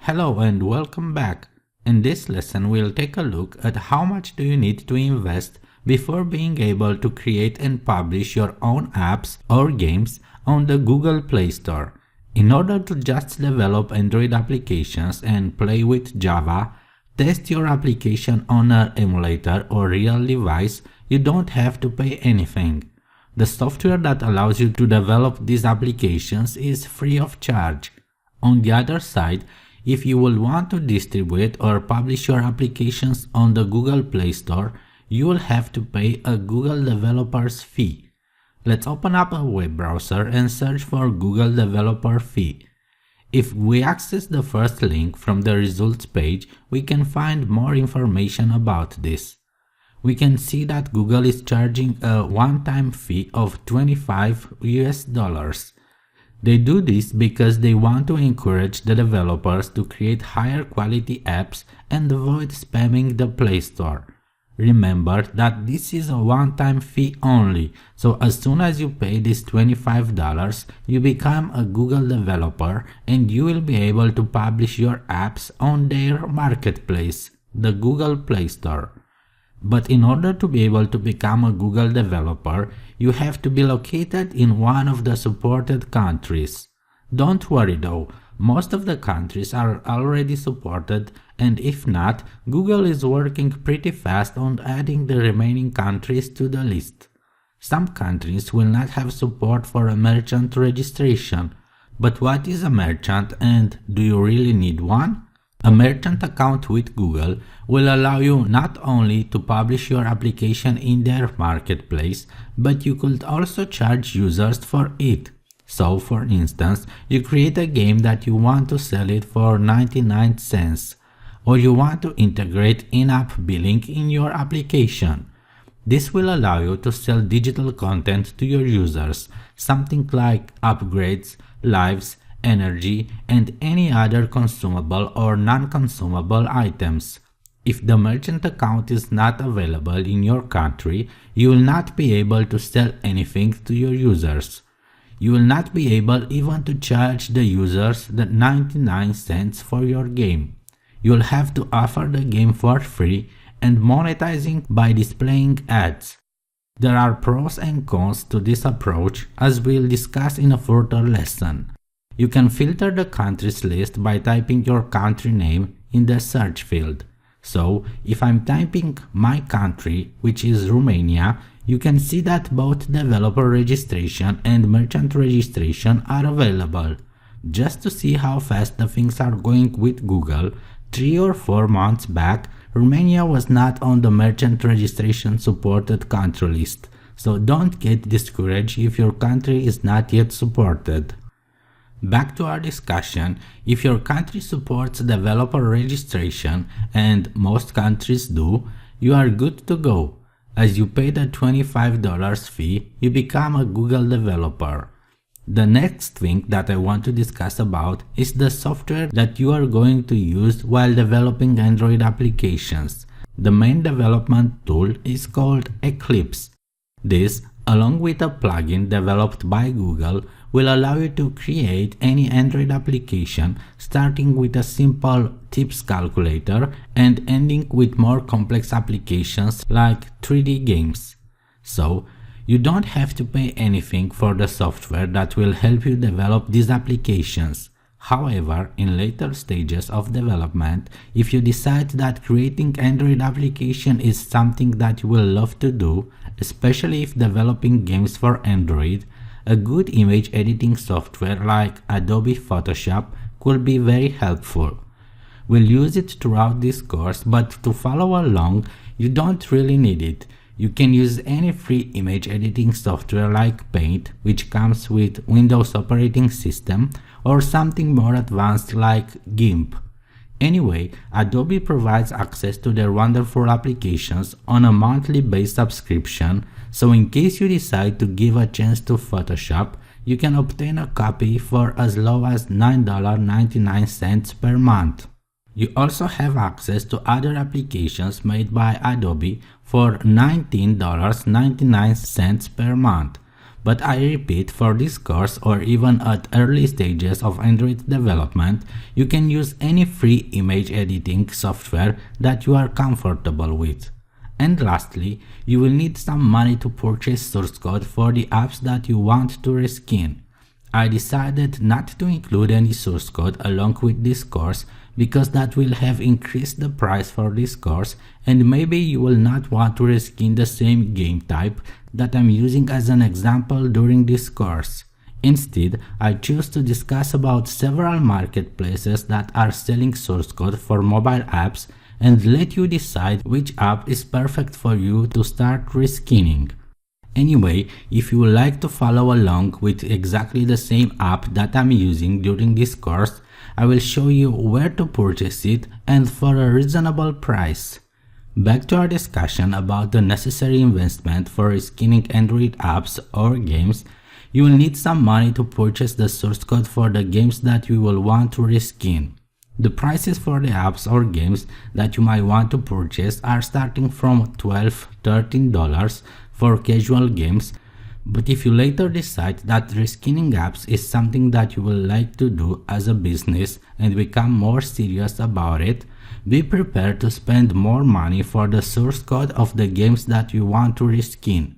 Hello and welcome back. In this lesson, we'll take a look at how much do you need to invest before being able to create and publish your own apps or games on the Google Play Store. In order to just develop Android applications and play with Java, test your application on an emulator or real device, you don't have to pay anything. The software that allows you to develop these applications is free of charge. On the other side, if you will want to distribute or publish your applications on the Google Play Store, you will have to pay a Google Developer's Fee. Let's open up a web browser and search for Google Developer Fee. If we access the first link from the results page, we can find more information about this. We can see that Google is charging a one-time fee of $25. They do this because they want to encourage the developers to create higher quality apps and avoid spamming the Play Store. Remember that this is a one-time fee only, so as soon as you pay this $25, you become a Google developer and you will be able to publish your apps on their marketplace, the Google Play Store. But in order to be able to become a Google developer, you have to be located in one of the supported countries. Don't worry though, most of the countries are already supported, and if not, Google is working pretty fast on adding the remaining countries to the list. Some countries will not have support for a merchant registration. But what is a merchant and do you really need one? A merchant account with Google will allow you not only to publish your application in their marketplace, but you could also charge users for it. So, for instance, you create a game that you want to sell it for 99 cents, or you want to integrate in-app billing in your application. This will allow you to sell digital content to your users, something like upgrades, lives, energy, and any other consumable or non-consumable items. If the merchant account is not available in your country, you will not be able to sell anything to your users. You will not be able even to charge the users the 99 cents for your game. You will have to offer the game for free and monetizing by displaying ads. There are pros and cons to this approach, as we'll discuss in a further lesson. You can filter the countries list by typing your country name in the search field. So, if I'm typing my country, which is Romania, you can see that both developer registration and merchant registration are available. Just to see how fast the things are going with Google, 3 or 4 months back, Romania was not on the merchant registration supported country list. So don't get discouraged if your country is not yet supported. Back to our discussion, if your country supports developer registration, and most countries do, you are good to go. As you pay the $25 fee, you become a Google developer. The next thing that I want to discuss about is the software that you are going to use while developing Android applications. The main development tool is called Eclipse. This, along with a plugin developed by Google, will allow you to create any Android application starting with a simple tips calculator and ending with more complex applications like 3D games. So, you don't have to pay anything for the software that will help you develop these applications. However, in later stages of development, if you decide that creating Android application is something that you will love to do, especially if developing games for Android, a good image editing software like Adobe Photoshop could be very helpful. We'll use it throughout this course, but to follow along, you don't really need it. You can use any free image editing software like Paint, which comes with Windows operating system, or something more advanced like GIMP. Anyway, Adobe provides access to their wonderful applications on a monthly based subscription, so in case you decide to give a chance to Photoshop, you can obtain a copy for as low as $9.99 per month. You also have access to other applications made by Adobe for $19.99 per month. But I repeat, for this course or even at early stages of Android development, you can use any free image editing software that you are comfortable with. And lastly, you will need some money to purchase source code for the apps that you want to reskin. I decided not to include any source code along with this course because that will have increased the price for this course, and maybe you will not want to reskin the same game type that I'm using as an example during this course. Instead, I choose to discuss about several marketplaces that are selling source code for mobile apps and let you decide which app is perfect for you to start reskinning. Anyway, if you would like to follow along with exactly the same app that I'm using during this course, I will show you where to purchase it and for a reasonable price. Back to our discussion about the necessary investment for reskinning Android apps or games. You will need some money to purchase the source code for the games that you will want to reskin. The prices for the apps or games that you might want to purchase are starting from $12–13 for casual games, but if you later decide that reskinning apps is something that you will like to do as a business and become more serious about it, be prepared to spend more money for the source code of the games that you want to reskin.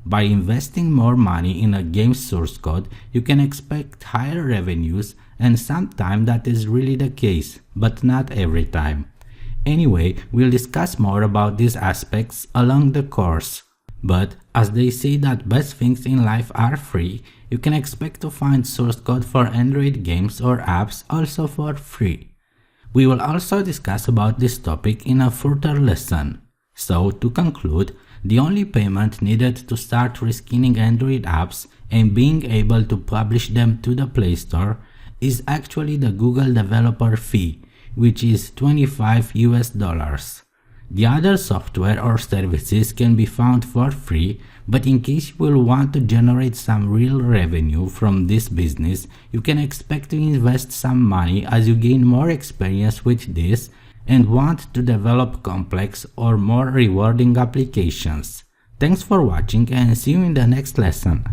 By investing more money in a game's source code, you can expect higher revenues, and sometimes that is really the case, but not every time. Anyway, we'll discuss more about these aspects along the course. But as they say that best things in life are free, you can expect to find source code for Android games or apps also for free. We will also discuss about this topic in a further lesson. So to conclude, the only payment needed to start reskinning Android apps and being able to publish them to the Play Store is actually the Google developer fee, which is $25. The other software or services can be found for free, but in case you will want to generate some real revenue from this business, you can expect to invest some money as you gain more experience with this and want to develop complex or more rewarding applications. Thanks for watching and see you in the next lesson.